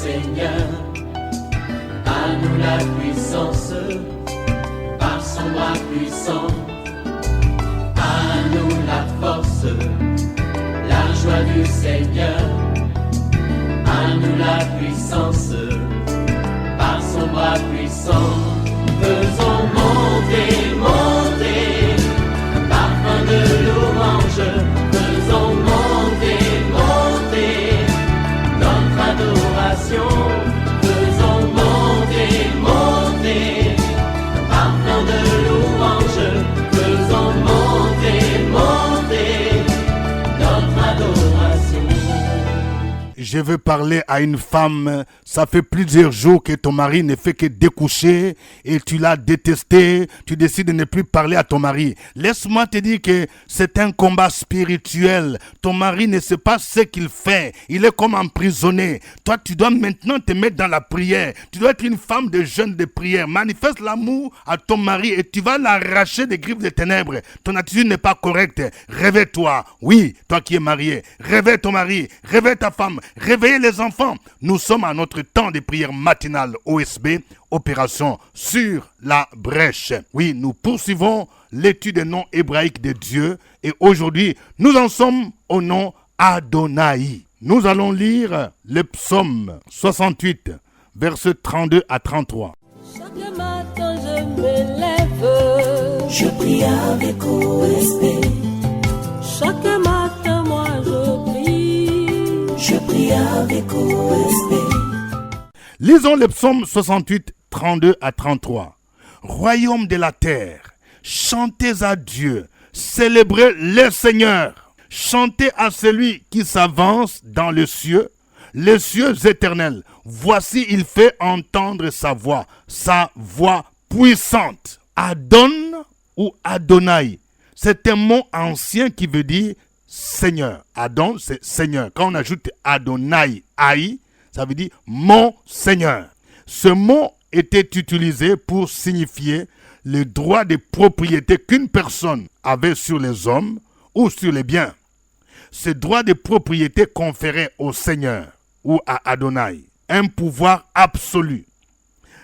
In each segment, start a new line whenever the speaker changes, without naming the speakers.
Seigneur. À nous la puissance, par son bras puissant. À nous la force, la joie du Seigneur. À nous la puissance, par son bras puissant. Faisons monter, monter, parfum de louange. Faisons monter, monter, notre adoration. Faisons monter, monter, parfum de louange. Faisons monter, monter, notre adoration.
Je veux parler à une femme, ça fait plusieurs jours que ton mari ne fait que découcher et tu l'as détesté, tu décides de ne plus parler à ton mari. Laisse-moi te dire que c'est un combat spirituel. Ton mari ne sait pas ce qu'il fait, il est comme emprisonné. Toi, tu dois maintenant te mettre dans la prière. Tu dois être une femme de jeûne de prière. Manifeste l'amour à ton mari et tu vas l'arracher des griffes des ténèbres. Ton attitude n'est pas correcte. Réveille-toi. Oui, toi qui es marié, réveille ton mari, réveille ta femme. Réveillez les enfants. Nous sommes à notre temps de prière matinale OSB, opération sur la brèche. Oui, nous poursuivons l'étude des noms hébraïques de Dieu et aujourd'hui, nous en sommes au nom Adonai. Nous allons lire le psaume 68, versets 32 à 33.
Chaque matin je me lève,
je prie avec OSB.
chaque matin moi je prie
avec OSB.
Lisons le psaume 68, 32 à 33. Royaume de la terre, chantez à Dieu, célébrez le Seigneur. Chantez à celui qui s'avance dans les cieux éternels. Voici, il fait entendre sa voix puissante. Adon ou Adonai, c'est un mot ancien qui veut dire Seigneur. Adon, c'est Seigneur. Quand on ajoute Adonai, Aï, ça veut dire mon Seigneur. Ce mot était utilisé pour signifier le droit de propriété qu'une personne avait sur les hommes ou sur les biens. Ce droit de propriété conférait au Seigneur ou à Adonai un pouvoir absolu.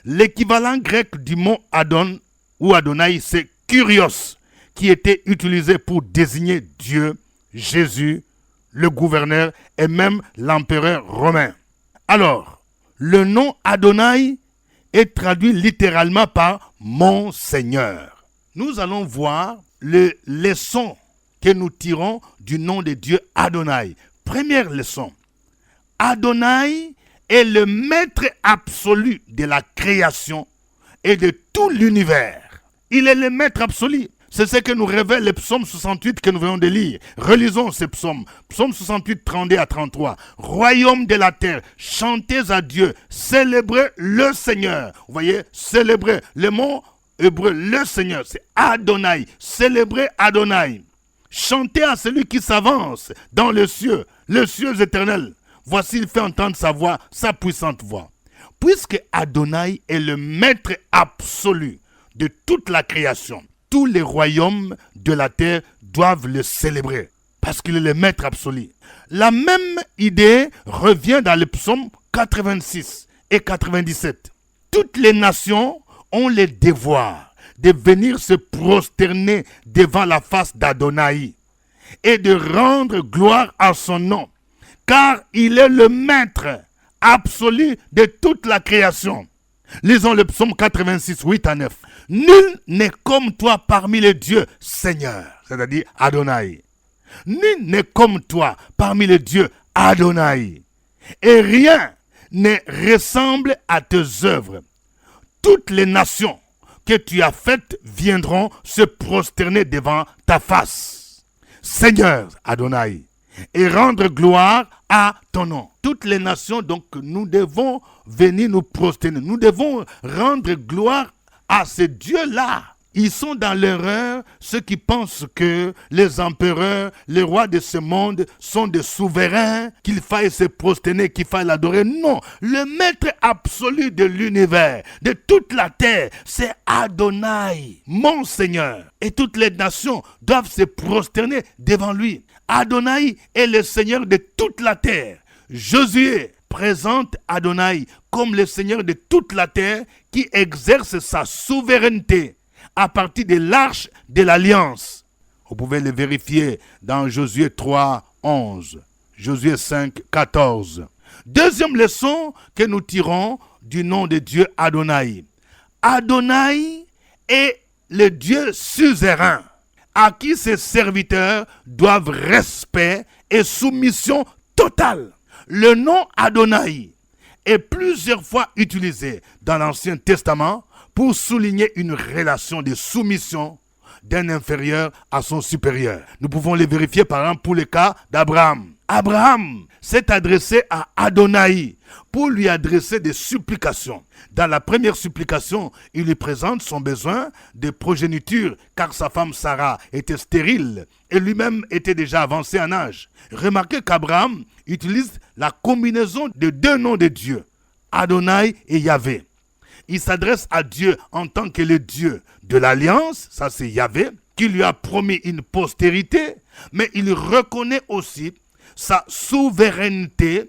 L'équivalent grec du mot Adon ou Adonai, c'est Kyrios, qui était utilisé pour désigner Dieu, Jésus, le gouverneur et même l'empereur romain. Alors, le nom Adonai est traduit littéralement par « mon Seigneur ». Nous allons voir les leçons que nous tirons du nom de Dieu Adonai. Première leçon, Adonai est le maître absolu de la création et de tout l'univers. Il est le maître absolu. C'est ce que nous révèle le psaume 68 que nous venons de lire. Relisons ce psaume. Psaume 68, 32 à 33. Royaume de la terre, chantez à Dieu, célébrez le Seigneur. Vous voyez, célébrez. Le mot hébreu, le Seigneur, c'est Adonai. Célébrez Adonai. Chantez à celui qui s'avance dans les cieux éternels. Voici, il fait entendre sa voix, sa puissante voix. Puisque Adonai est le maître absolu de toute la création, tous les royaumes de la terre doivent le célébrer parce qu'il est le maître absolu. La même idée revient dans les psaumes 86 et 97. Toutes les nations ont le devoir de venir se prosterner devant la face d'Adonai et de rendre gloire à son nom, car il est le maître absolu de toute la création. Lisons le psaume 86, 8 à 9. Nul n'est comme toi parmi les dieux, Seigneur, c'est-à-dire Adonai. Nul n'est comme toi parmi les dieux, Adonai. Et rien ne ressemble à tes œuvres. Toutes les nations que tu as faites viendront se prosterner devant ta face, Seigneur Adonai, et rendre gloire à ton nom. Toutes les nations, donc, nous devons venir nous prosterner. Nous devons rendre gloire à ces dieux-là. Ils sont dans l'erreur, ceux qui pensent que les empereurs, les rois de ce monde sont des souverains, qu'il faille se prosterner, qu'il faille l'adorer. Non, le maître absolu de l'univers, de toute la terre, c'est Adonai, mon Seigneur. Et toutes les nations doivent se prosterner devant lui. Adonai est le Seigneur de toute la terre. Josué présente Adonai comme le Seigneur de toute la terre qui exerce sa souveraineté à partir de l'arche de l'Alliance. Vous pouvez le vérifier dans Josué 3, 11, Josué 5, 14. Deuxième leçon que nous tirons du nom de Dieu Adonai. Adonai est le Dieu suzerain à qui ses serviteurs doivent respect et soumission totale. Le nom Adonai est plusieurs fois utilisé dans l'Ancien Testament pour souligner une relation de soumission d'un inférieur à son supérieur. Nous pouvons le vérifier par exemple pour le cas d'Abraham. Abraham s'est adressé à Adonai pour lui adresser des supplications. Dans la première supplication, il lui présente son besoin de progéniture car sa femme Sarah était stérile et lui-même était déjà avancé en âge. Remarquez qu'Abraham utilise la combinaison de deux noms de Dieu, Adonai et Yahvé. Il s'adresse à Dieu en tant que le Dieu de l'Alliance, ça c'est Yahvé, qui lui a promis une postérité, mais il reconnaît aussi sa souveraineté,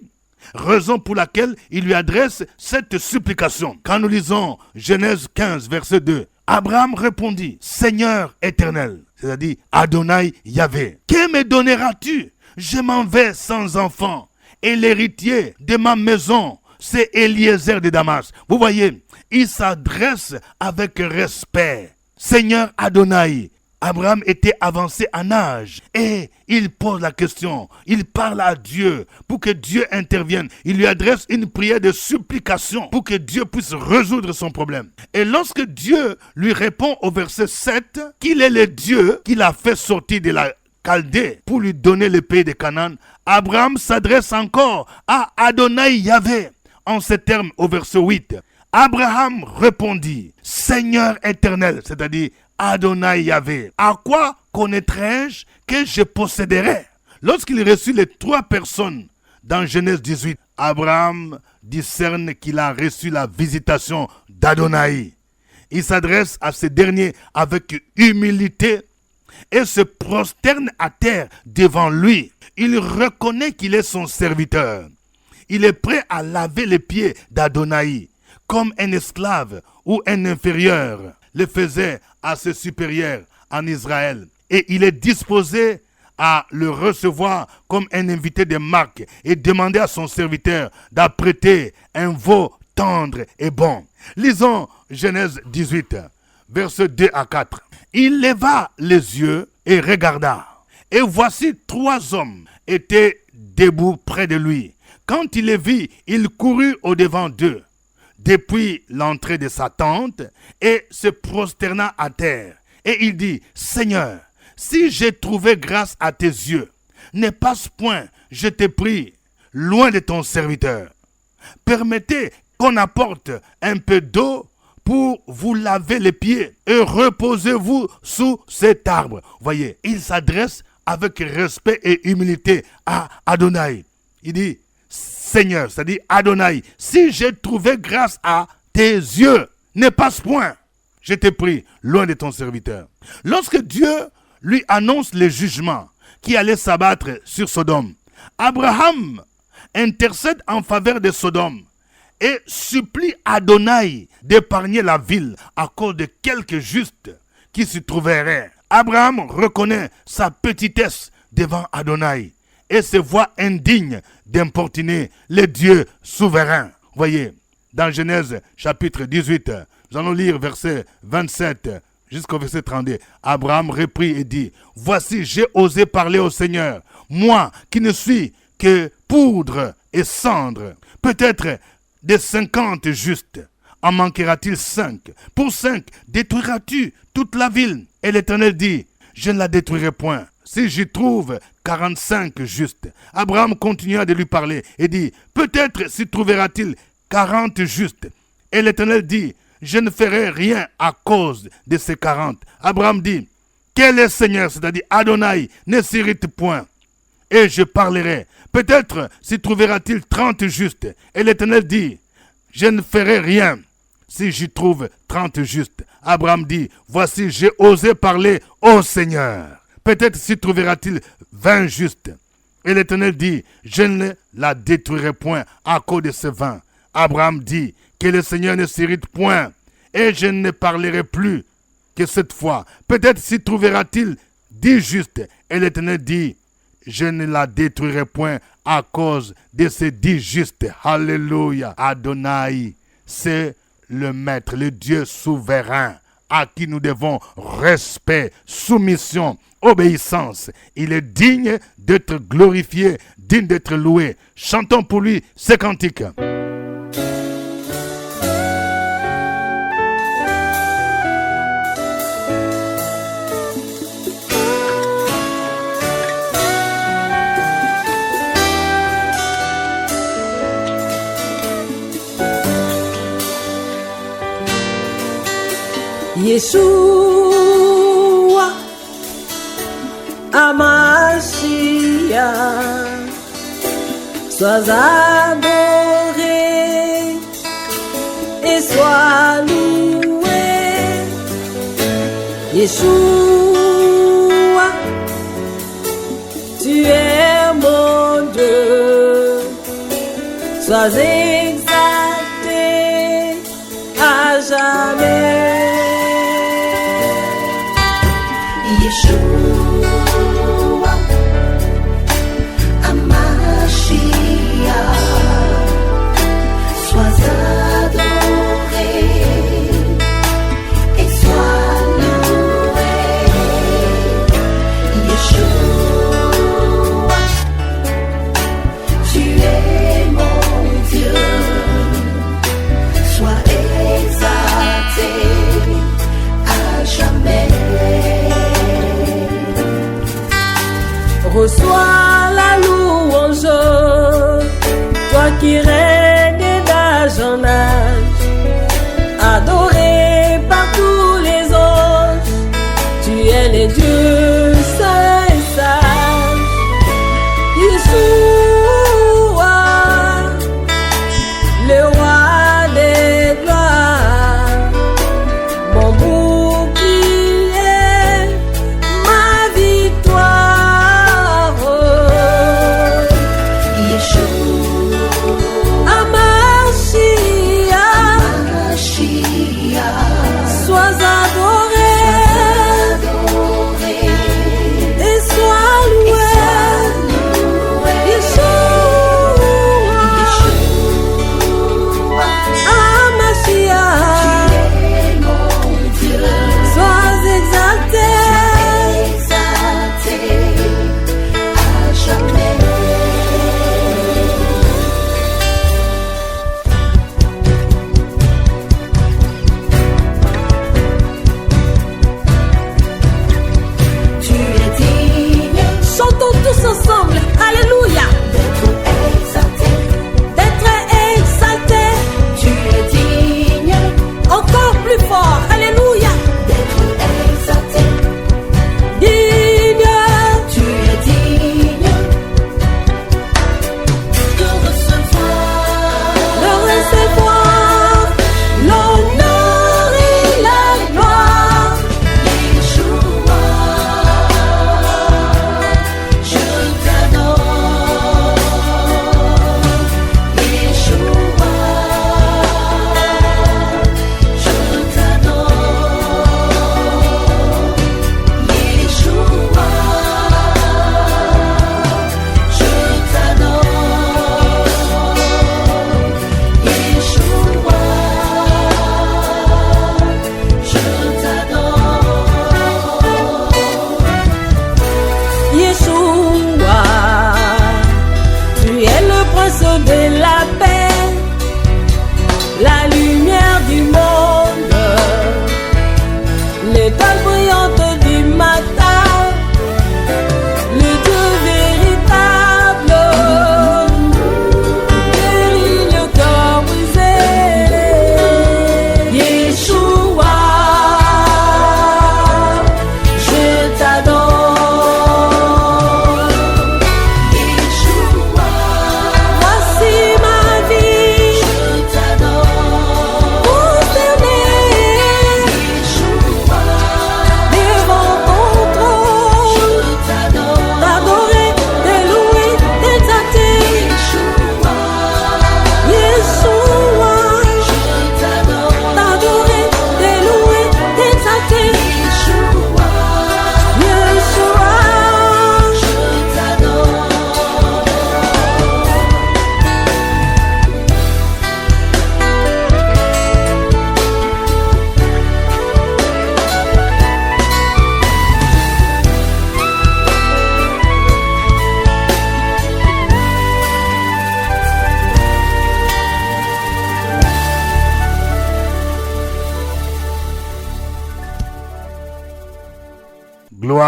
raison pour laquelle il lui adresse cette supplication. Quand nous lisons Genèse 15, verset 2, Abraham répondit, Seigneur éternel, c'est-à-dire Adonai Yahvé, que me donneras-tu? Je m'en vais sans enfant, et l'héritier de ma maison, c'est Eliezer de Damas. Vous voyez, il s'adresse avec respect. Seigneur Adonai, Abraham était avancé en âge et il pose la question, il parle à Dieu pour que Dieu intervienne. Il lui adresse une prière de supplication pour que Dieu puisse résoudre son problème. Et lorsque Dieu lui répond au verset 7 qu'il est le Dieu qui l'a fait sortir de la Chaldée pour lui donner le pays de Canaan, Abraham s'adresse encore à Adonai Yahvé en ces termes au verset 8. Abraham répondit, Seigneur éternel, c'est-à-dire Adonai Yahvé, à quoi connaîtrai-je que je posséderai? Lorsqu'il reçut les trois personnes dans Genèse 18, Abraham discerne qu'il a reçu la visitation d'Adonai. Il s'adresse à ce dernier avec humilité et se prosterne à terre devant lui. Il reconnaît qu'il est son serviteur. Il est prêt à laver les pieds d'Adonai comme un esclave ou un inférieur le faisait à ses supérieurs en Israël. Et il est disposé à le recevoir comme un invité de marque et demander à son serviteur d'apprêter un veau tendre et bon. Lisons Genèse 18, versets 2 à 4. Il leva les yeux et regarda. Et voici 3 hommes étaient debout près de lui. Quand il les vit, il courut au-devant d'eux, depuis l'entrée de sa tente, et se prosterna à terre. Et il dit, Seigneur, si j'ai trouvé grâce à tes yeux, ne passe point, je te prie, loin de ton serviteur. Permettez qu'on apporte un peu d'eau pour vous laver les pieds et reposez-vous sous cet arbre. Voyez, il s'adresse avec respect et humilité à Adonai. Il dit, Seigneur, c'est-à-dire Adonai, si j'ai trouvé grâce à tes yeux, ne passe point, je te prie, loin de ton serviteur. Lorsque Dieu lui annonce le jugement qui allait s'abattre sur Sodome, Abraham intercède en faveur de Sodome et supplie Adonai d'épargner la ville à cause de quelques justes qui s'y trouveraient. Abraham reconnaît sa petitesse devant Adonai et se voit indigne d'importuner le Dieu souverain. Voyez, dans Genèse chapitre 18, nous allons lire verset 27 jusqu'au verset 32. Abraham reprit et dit, voici, j'ai osé parler au Seigneur, moi qui ne suis que poudre et cendre. Peut-être des 50 justes, en manquera-t-il 5? Pour 5, détruiras-tu toute la ville? Et l'Éternel dit, je ne la détruirai point, si j'y trouve 45 justes. Abraham continua de lui parler et dit, peut-être s'y trouvera-t-il 40 justes. Et l'Éternel dit, je ne ferai rien à cause de ces 40. Abraham dit, quel est Seigneur, c'est-à-dire Adonai, ne s'irrite point. Et je parlerai. Peut-être s'y trouvera-t-il 30 justes. Et l'Éternel dit, je ne ferai rien si j'y trouve 30 justes. Abraham dit, voici, j'ai osé parler au Seigneur. Peut-être s'y trouvera-t-il 20 justes. Et l'Éternel dit, je ne la détruirai point à cause de ce vin. Abraham dit, que le Seigneur ne s'irrite point, et je ne parlerai plus que cette fois. Peut-être s'y trouvera-t-il 10 justes. Et l'Éternel dit, je ne la détruirai point à cause de ces 10 justes. Alléluia. Adonai, c'est le Maître, le Dieu souverain, à qui nous devons respect, soumission, obéissance. Il est digne d'être glorifié, digne d'être loué. Chantons pour lui ces cantiques.
Yeshua Amashia, sois adoré et sois loué. Yeshua, tu es mon Dieu, sois exalté à jamais.
Yeshua, Amashiach, sois adoré et sois loué. Yeshua, tu es mon Dieu, sois exalté à jamais.
Reçois la louange, toi qui règnes d'âge en âge, adoré par tous les anges, tu es le Dieu saint et sage. Yeshua, le roi des gloires, mon bouclier, ma victoire.
Amashiach,
Sois adoré et sois loué. Yeshua, Amashiach, sois exalté.
à jamais. Tu es digne
Chantons tous ensemble, alléluia,
d'être exalté.
d'être exalté,
Tu es digne
encore plus fort, alléluia,
d'être exalté.
digne,
Tu es digne de
recevoir l'honneur et la gloire.
Yeshua, je t'adore.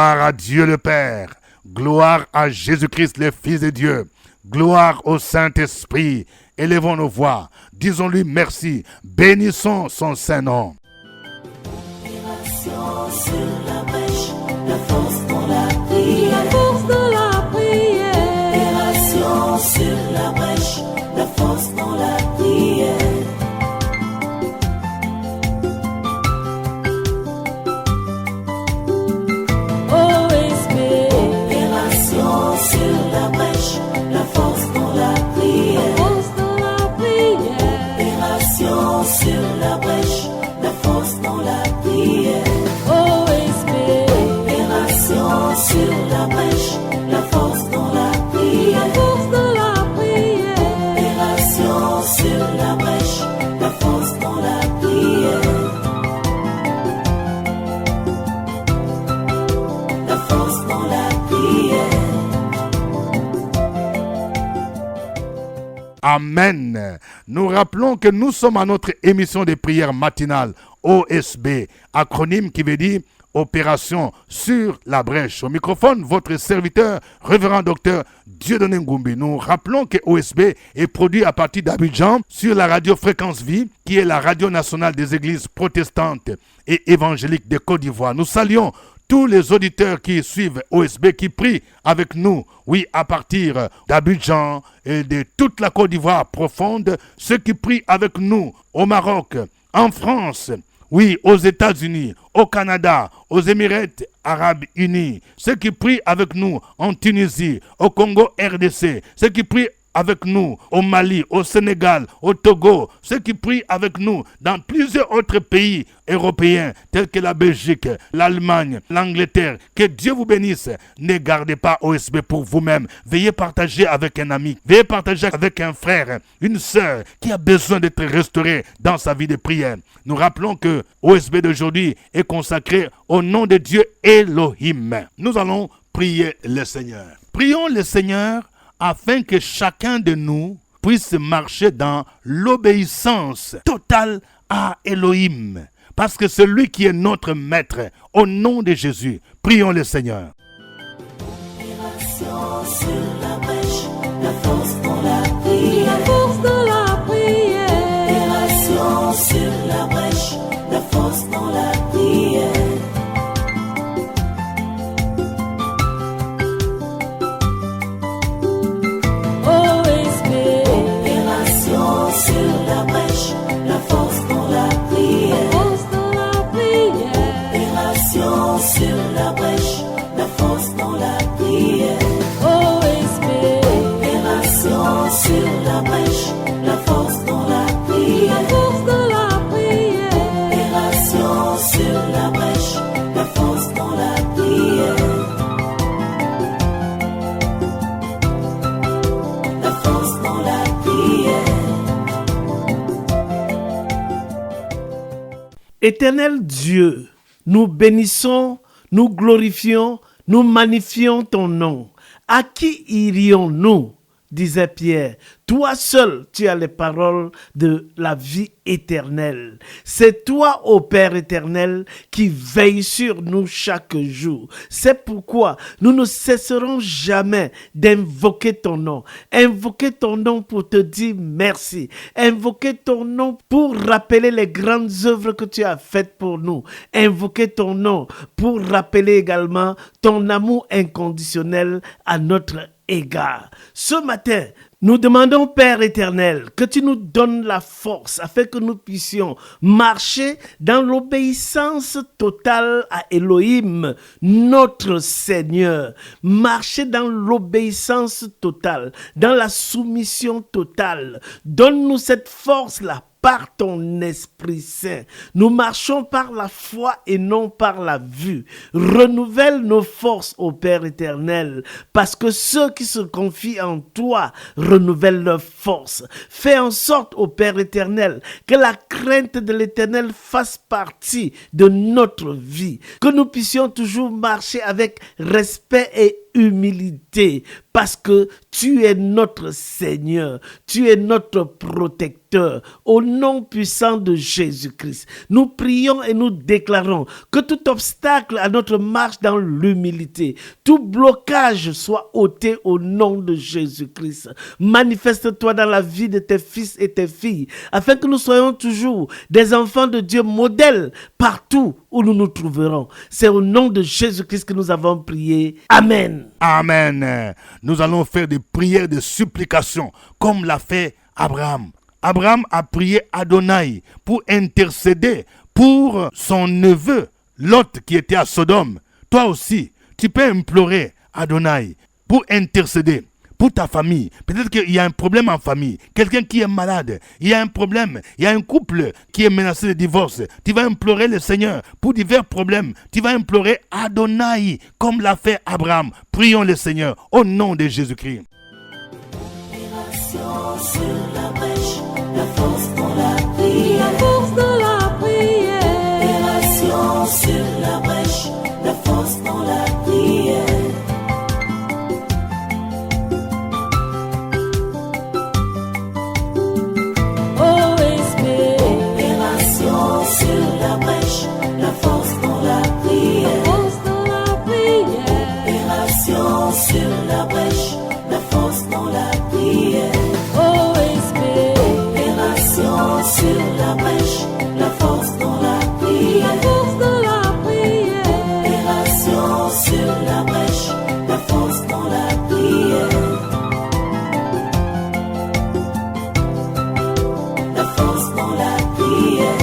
Gloire à Dieu le Père. Gloire à Jésus-Christ, le Fils de Dieu. Gloire au Saint-Esprit. Élevons nos voix. Disons-lui merci. Bénissons son Saint-Nom.
Opération sur la brèche, la force dans la prière.
La force de la prière.
Opération sur la brèche, la force dans la prière.
OSB.
Opération sur la brèche, la force dans la prière.
Force de la prière.
Opération sur la brèche, la force dans la prière.
OSB.
Opération sur la brèche, la force dans la prière.
La force de la prière.
Opération sur la brèche, la force dans la prière. La force dans la prière.
Amen. Nous rappelons que nous sommes à notre émission de prière matinale OSB, acronyme qui veut dire Opération sur la brèche. Au microphone, votre serviteur, révérend docteur Dieudonné Ngumbi. Nous rappelons que OSB est produit à partir d'Abidjan sur la radio Fréquence Vie, qui est la radio nationale des églises protestantes et évangéliques de Côte d'Ivoire. Nous saluons tous les auditeurs qui suivent OSB, qui prient avec nous, oui, à partir d'Abidjan et de toute la Côte d'Ivoire profonde, ceux qui prient avec nous au Maroc, en France, oui, aux États-Unis, au Canada, aux Émirats Arabes Unis, ceux qui prient avec nous en Tunisie, au Congo RDC, ceux qui prient avec nous au Mali, au Sénégal, au Togo, ceux qui prient avec nous dans plusieurs autres pays européens tels que la Belgique, l'Allemagne, l'Angleterre. Que Dieu vous bénisse. Ne gardez pas OSB pour vous-même. Veuillez partager avec un ami. Veuillez partager avec un frère, une sœur qui a besoin d'être restauré dans sa vie de prière. Nous rappelons que OSB d'aujourd'hui est consacré au nom de Dieu Elohim. Nous allons prier le Seigneur. Prions le Seigneur afin que chacun de nous puisse marcher dans l'obéissance totale à Elohim. Parce que c'est lui qui est notre maître. Au nom de Jésus, prions le Seigneur.
Opération sur la brèche, la force dans la prière.
La force de la prière.
Opération sur la brèche, la force dans la prière.
OSB.
Opération sur la brèche, la force dans la prière.
Force de la prière.
Opération sur la brèche, la force dans la prière.
OSB.
Opération sur la brèche, la force dans la prière.
La force de la prière.
Opération sur la brèche, la force dans la prière. La force dans la prière.
Éternel Dieu, nous bénissons, nous glorifions, nous magnifions ton nom. À qui irions-nous, disait Pierre. Toi seul, tu as les paroles de la vie éternelle. C'est toi, ô Père éternel, qui veille sur nous chaque jour. C'est pourquoi nous ne cesserons jamais d'invoquer ton nom. Invoquer ton nom pour te dire merci. Invoquer ton nom pour rappeler les grandes œuvres que tu as faites pour nous. Invoquer ton nom pour rappeler également ton amour inconditionnel à notre égard. Ce matin, nous demandons, Père éternel, que tu nous donnes la force afin que nous puissions marcher dans l'obéissance totale à Elohim, notre Seigneur. Marcher dans l'obéissance totale, dans la soumission totale. Donne-nous cette force-là par ton Esprit Saint. Nous marchons par la foi et non par la vue. Renouvelle nos forces, ô Père éternel, parce que ceux qui se confient en toi renouvellent leurs forces. Fais en sorte, ô Père éternel, que la crainte de l'Éternel fasse partie de notre vie, que nous puissions toujours marcher avec respect et humilité, parce que tu es notre Seigneur, tu es notre protecteur. Au nom puissant de Jésus-Christ, nous prions et nous déclarons que tout obstacle à notre marche dans l'humilité, tout blocage soit ôté au nom de Jésus-Christ. Manifeste-toi dans la vie de tes fils et tes filles, afin que nous soyons toujours des enfants de Dieu modèles partout où nous nous trouverons. C'est au nom de Jésus-Christ que nous avons prié. Amen.
Amen. Nous allons faire des prières de supplication comme l'a fait Abraham. Abraham a prié Adonai pour intercéder pour son neveu Lot qui était à Sodome. Toi aussi, tu peux implorer Adonai pour intercéder pour ta famille. Peut-être qu'il y a un problème en famille, quelqu'un qui est malade, il y a un problème, il y a un couple qui est menacé de divorce. Tu vas implorer le Seigneur pour divers problèmes. Tu vas implorer Adonai comme l'a fait Abraham. Prions le Seigneur au nom de Jésus-Christ.
Sur la brèche, la force dans la prière.
La force de la prière.
Opération sur la brèche, la force dans la prière.
Oh Esprit.
Opération sur la brèche, la force dans la prière.
La force de la prière.
Opération sur la brèche, la force dans la prière.
Oh Esprit.
Opération sur la brèche, la force dans la prière.
La force de la prière.
Opération sur la brèche, la force dans la prière. La force dans la prière.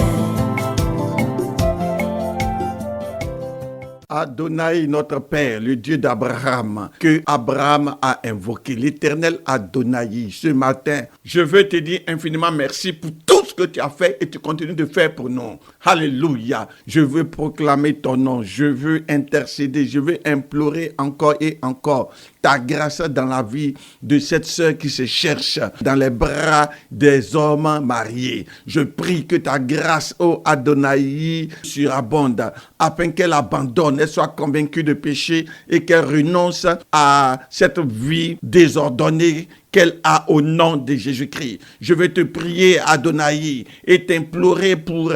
Adonai, notre Père, le Dieu d'Abraham, que Abraham a invoqué, l'Éternel Adonai, ce matin, je veux te dire infiniment merci pour tout ce que tu as fait et tu continues de faire pour nous. Alléluia. Je veux proclamer ton nom, je veux intercéder, je veux implorer encore et encore ta grâce dans la vie de cette sœur qui se cherche dans les bras des hommes mariés. Je prie que ta grâce, ô Adonai, surabonde, afin qu'elle abandonne, elle soit convaincue de péché et qu'elle renonce à cette vie désordonnée qu'elle a au nom de Jésus-Christ. Je vais te prier, Adonai, et t'implorer pour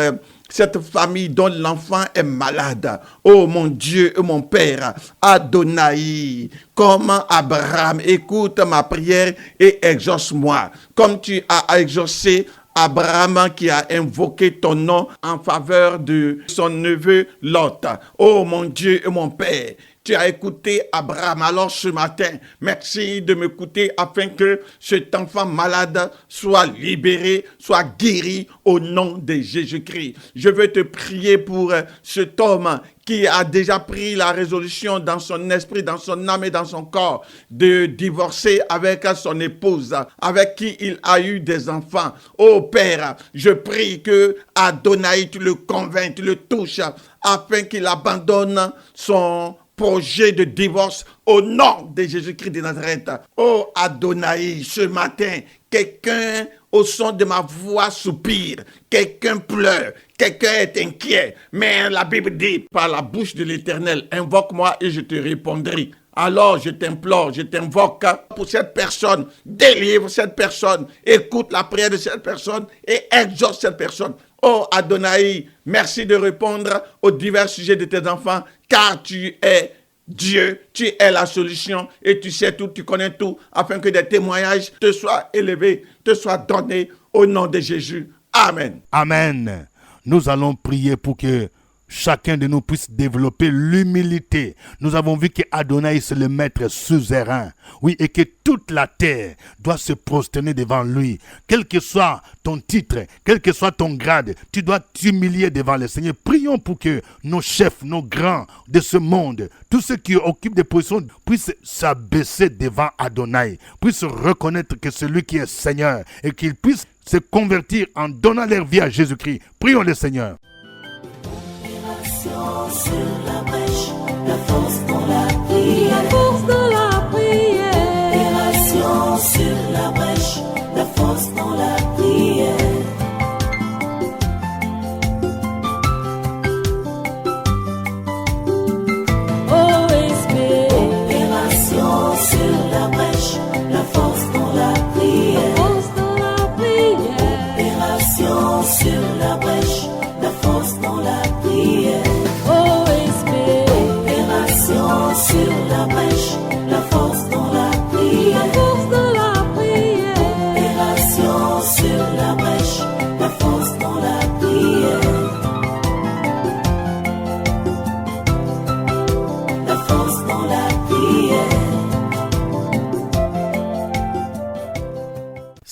cette famille dont l'enfant est malade. Oh mon Dieu et mon Père, Adonai, comme Abraham, écoute ma prière et exauce-moi. Comme tu as exaucé Abraham qui a invoqué ton nom en faveur de son neveu Lot. Oh mon Dieu et mon Père, tu as écouté Abraham. Alors ce matin, merci de m'écouter afin que cet enfant malade soit libéré, soit guéri au nom de Jésus-Christ. Je veux te prier pour cet homme qui a déjà pris la résolution dans son esprit, dans son âme et dans son corps de divorcer avec son épouse, avec qui il a eu des enfants. Oh Père, je prie que Adonai, tu le convaincs, tu le touches, afin qu'il abandonne son projet de divorce au nom de Jésus-Christ de Nazareth. Oh Adonai, ce matin, quelqu'un au son de ma voix soupire, quelqu'un pleure, quelqu'un est inquiet, mais la Bible dit par la bouche de l'Éternel, invoque-moi et je te répondrai. Alors je t'implore, je t'invoque pour cette personne, délivre cette personne, écoute la prière de cette personne et exauce cette personne. Oh Adonai, merci de répondre aux divers sujets de tes enfants, car tu es Dieu, tu es la solution et tu sais tout, tu connais tout, afin que des témoignages te soient élevés, te soient donnés au nom de Jésus. Amen.
Amen. Nous allons prier pour que chacun de nous puisse développer l'humilité. Nous avons vu que Adonai c'est le maître suzerain. Oui, et que toute la terre doit se prosterner devant lui. Quel que soit ton titre, quel que soit ton grade, tu dois t'humilier devant le Seigneur. Prions pour que nos chefs, nos grands de ce monde, tous ceux qui occupent des positions, puissent s'abaisser devant Adonai, puissent reconnaître que c'est lui qui est Seigneur et qu'ils puissent se convertir en donnant leur vie à Jésus-Christ. Prions le Seigneur.
Sur la brèche, la force dans la prière.
La force de la prière.
Opération sur la brèche, la force dans la prière.
Oh Esprit.
Opération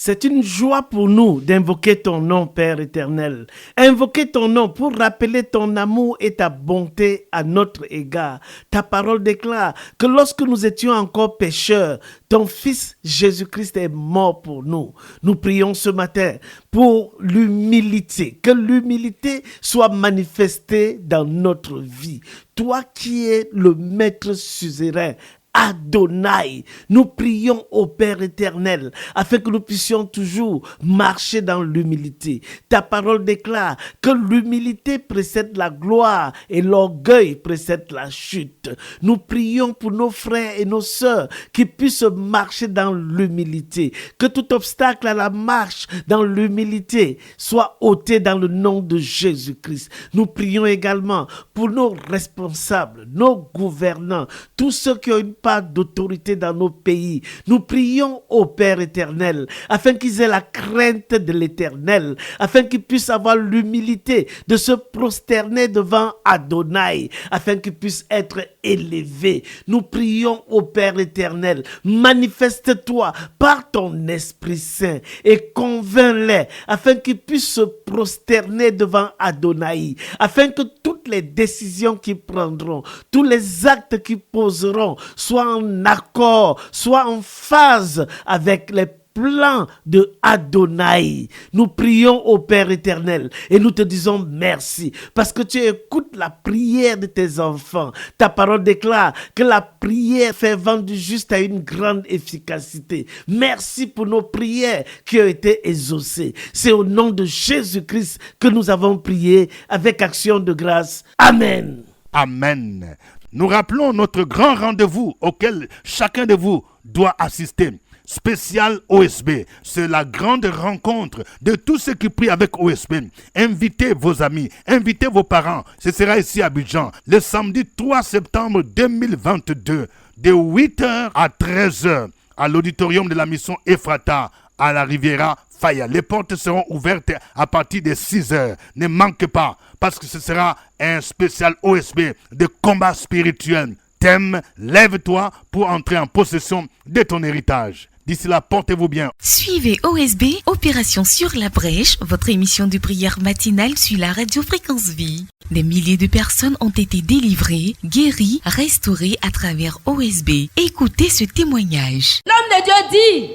C'est une joie pour nous d'invoquer ton nom, Père éternel. Invoquer ton nom pour rappeler ton amour et ta bonté à notre égard. Ta parole déclare que lorsque nous étions encore pécheurs, ton Fils Jésus-Christ est mort pour nous. Nous prions ce matin pour l'humilité. Que l'humilité soit manifestée dans notre vie. Toi qui es le Maître suzerain, Adonai, nous prions au Père éternel afin que nous puissions toujours marcher dans l'humilité. Ta parole déclare que l'humilité précède la gloire et l'orgueil précède la chute. Nous prions pour nos frères et nos sœurs qui puissent marcher dans l'humilité. Que tout obstacle à la marche dans l'humilité soit ôté dans le nom de Jésus-Christ. Nous prions également pour nos responsables, nos gouvernants, tous ceux qui ont une part d'autorité dans nos pays. Nous prions au Père éternel afin qu'ils aient la crainte de l'éternel, afin qu'ils puissent avoir l'humilité de se prosterner devant Adonai, afin qu'ils puissent être élevés. Nous prions au Père éternel, manifeste-toi par ton Esprit Saint et convainc-les afin qu'ils puissent se prosterner devant Adonai, afin que toutes les décisions qu'ils prendront, tous les actes qu'ils poseront soient en accord, soient en phase avec les plans de Adonai. Nous prions au Père éternel et nous te disons merci parce que tu écoutes la prière de tes enfants. Ta parole déclare que la prière fervente du juste a une grande efficacité. Merci pour nos prières qui ont été exaucées. C'est au nom de Jésus-Christ que nous avons prié avec action de grâce. Amen.
Amen. Nous rappelons notre grand rendez-vous auquel chacun de vous doit assister. Spécial OSB, c'est la grande rencontre de tous ceux qui prient avec OSB. Invitez vos amis, invitez vos parents. Ce sera ici à Abidjan, le samedi 3 septembre 2022, de 8h à 13h, à l'auditorium de la mission Ephrata, à la Riviera Faya. Les portes seront ouvertes à partir de 6h. Ne manque pas, parce que ce sera un spécial OSB de combat spirituel. Thème, lève-toi pour entrer en possession de ton héritage. D'ici là, portez-vous bien.
Suivez OSB, Opération sur la brèche, votre émission de prière matinale sur la radio Fréquence Vie. Des milliers de personnes ont été délivrées, guéries, restaurées à travers OSB. Écoutez ce témoignage.
L'homme de Dieu dit,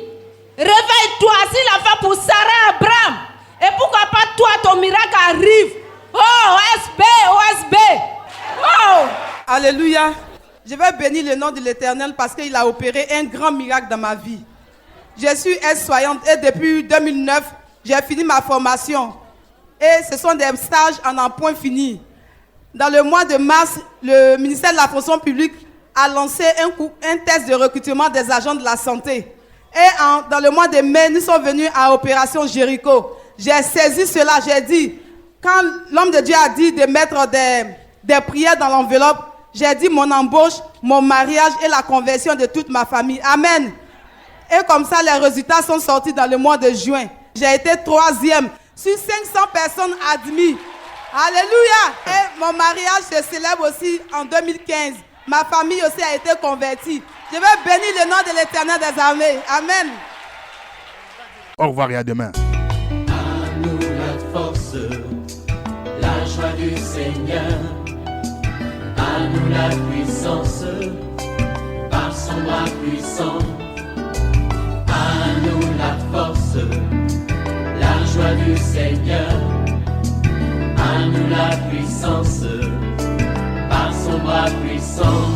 réveille-toi, s'il a fait pour Sarah, Abraham. Et pourquoi pas toi, ton miracle arrive. Oh, OSB, OSB. Oh.
Alléluia. Je vais bénir le nom de l'Éternel parce qu'il a opéré un grand miracle dans ma vie. Je suis aide-soignante et depuis 2009, j'ai fini ma formation. Et ce sont des stages en un point fini. Dans le mois de mars, le ministère de la fonction publique a lancé un test de recrutement des agents de la santé. Et dans le mois de mai, nous sommes venus à Opération Jéricho. J'ai saisi cela, j'ai dit, quand l'homme de Dieu a dit de mettre des prières dans l'enveloppe, j'ai dit mon embauche, mon mariage et la conversion de toute ma famille. Amen. Et comme ça, les résultats sont sortis dans le mois de juin. J'ai été 3e sur 500 personnes admises. Alléluia. Et mon mariage se célèbre aussi en 2015. Ma famille aussi a été convertie. Je vais bénir le nom de l'Éternel des armées. Amen.
Au revoir et à demain.
À nous la force, la joie du Seigneur. À nous la puissance, par son bras puissant. À nous la force, la joie du Seigneur. À nous la puissance, par son bras puissant.